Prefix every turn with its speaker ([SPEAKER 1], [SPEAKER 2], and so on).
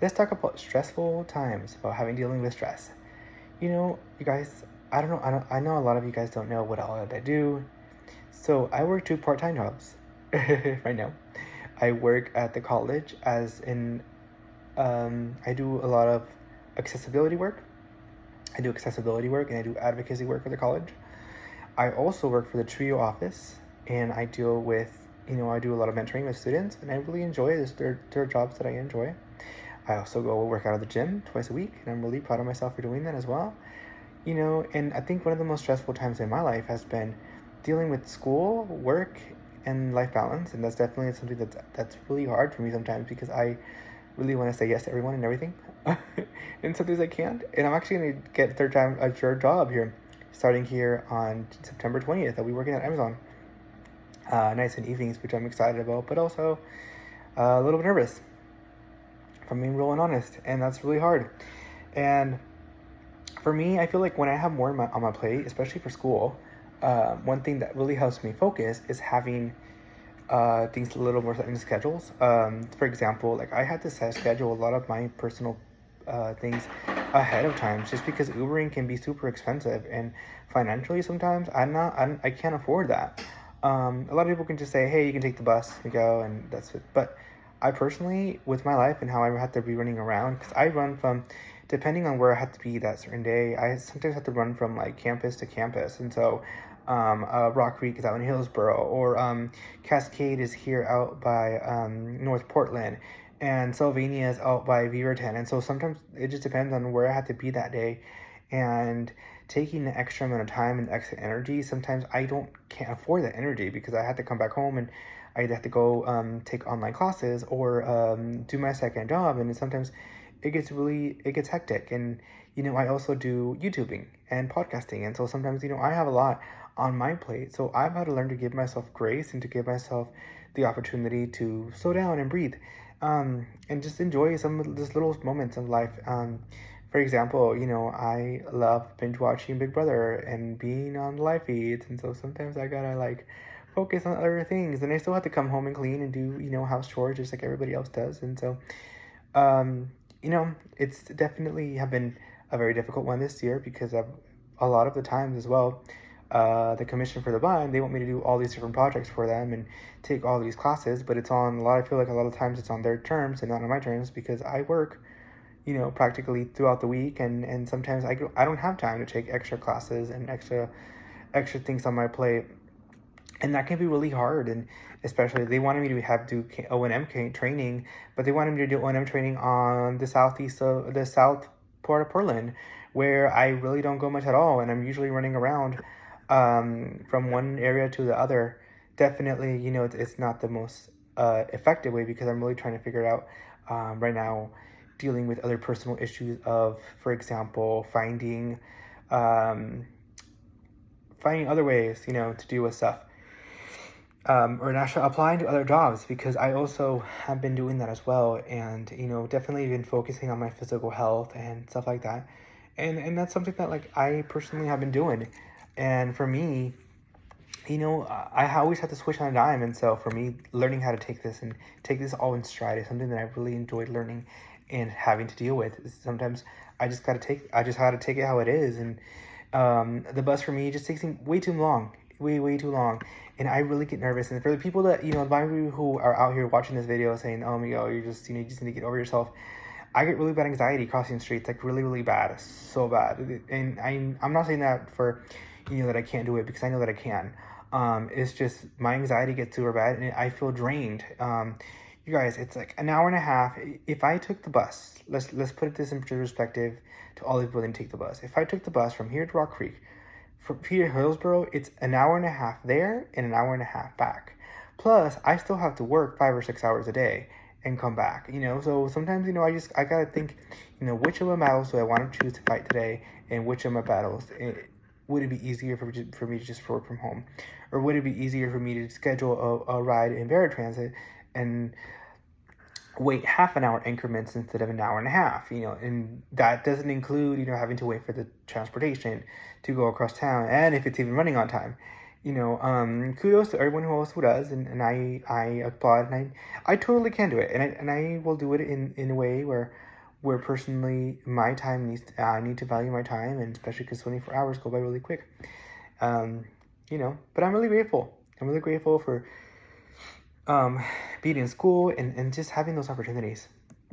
[SPEAKER 1] let's talk about stressful times, about dealing with stress. You guys, I know a lot of you guys don't know what all I do. So I work two part-time jobs right now. I work at the college I do a lot of accessibility work. I do accessibility work and I do advocacy work for the college. I also work for the TRIO office, and I deal with, I do a lot of mentoring with students, and I really enjoy this. They're jobs that I enjoy. I also go work out at the gym twice a week, and I'm really proud of myself for doing that as well. And I think one of the most stressful times in my life has been dealing with school, work, and life balance, and that's definitely something that's really hard for me sometimes because I really want to say yes to everyone and everything, and sometimes I can't. And I'm actually gonna get a third job here, starting here on September 20th. I'll be working at Amazon, nights and evenings, which I'm excited about, but also a little bit nervous, if I'm being real and honest, and that's really hard. And for me, I feel like when I have more on my plate, especially for school, one thing that really helps me focus is having things a little more set in schedules. For example, like I had to schedule a lot of my personal things ahead of time, just because Ubering can be super expensive, and financially sometimes I can't afford that. A lot of people can just say, hey, you can take the bus and go, and that's it. But I personally, with my life and how I have to be running around, because I run from, depending on where I have to be that certain day, I sometimes have to run from like campus to campus. And so Rock Creek is out in Hillsboro, or Cascade is here out by North Portland, and Sylvania is out by Beaverton. And so sometimes it just depends on where I have to be that day, and taking the extra amount of time and extra energy, sometimes can't afford that energy because I have to come back home and I either have to go take online classes or do my second job, and sometimes it gets hectic. And I also do YouTubing and podcasting, and so sometimes I have a lot on my plate. So I've had to learn to give myself grace and to give myself the opportunity to slow down and breathe, and just enjoy some of these little moments of life. For example, I love binge watching Big Brother and being on live feeds, and so sometimes I gotta like focus on other things, and I still have to come home and clean and do house chores just like everybody else does. And so um, it's definitely have been a very difficult one this year because of a lot of the times as well. The commission for the blind, they want me to do all these different projects for them and take all these classes, but I feel like a lot of times it's on their terms and not on my terms because I work practically throughout the week, and sometimes I don't have time to take extra classes and extra things on my plate, and that can be really hard. And especially they wanted me to do O&M training, but they wanted me to do O&M training on the south part of Portland, where I really don't go much at all, and I'm usually running around from one area to the other. Definitely, it's not the most effective way because I'm really trying to figure it out right now, dealing with other personal issues of, for example, finding other ways, to deal with stuff. Or actually applying to other jobs, because I also have been doing that as well, and definitely been focusing on my physical health and stuff like that, and that's something that like I personally have been doing. And for me, I always have to switch on a dime, and so for me, learning how to take this all in stride is something that I really enjoyed learning and having to deal with. Sometimes I just had to take it how it is, and the bus for me just takes way too long, way too long, and I really get nervous. And for the people that who are out here watching this video saying, "Oh my God, you just need to get over yourself," I get really bad anxiety crossing streets, like really bad, so bad. And I'm not saying that for that I can't do it, because I know that I can. It's just my anxiety gets super bad and I feel drained. You guys, it's like an hour and a half. If I took the bus, let's put this into perspective to all the people that didn't take the bus. If I took the bus from here to Rock Creek, from here to Hillsboro, it's an hour and a half there and an hour and a half back. Plus, I still have to work 5 or 6 hours a day and come back. So sometimes I gotta think, which of my battles do I want to choose to fight today, and which of my battles would it be easier for me to just work from home, or would it be easier for me to schedule a ride in paratransit and wait half an hour increments instead of an hour and a half, and that doesn't include, having to wait for the transportation to go across town, and if it's even running on time. Kudos to everyone who also does, and I applaud, and I totally can do it, and I will do it in a way where where personally my time I need to value my time, and especially because 24 hours go by really quick. But I'm really grateful. For being in school and just having those opportunities.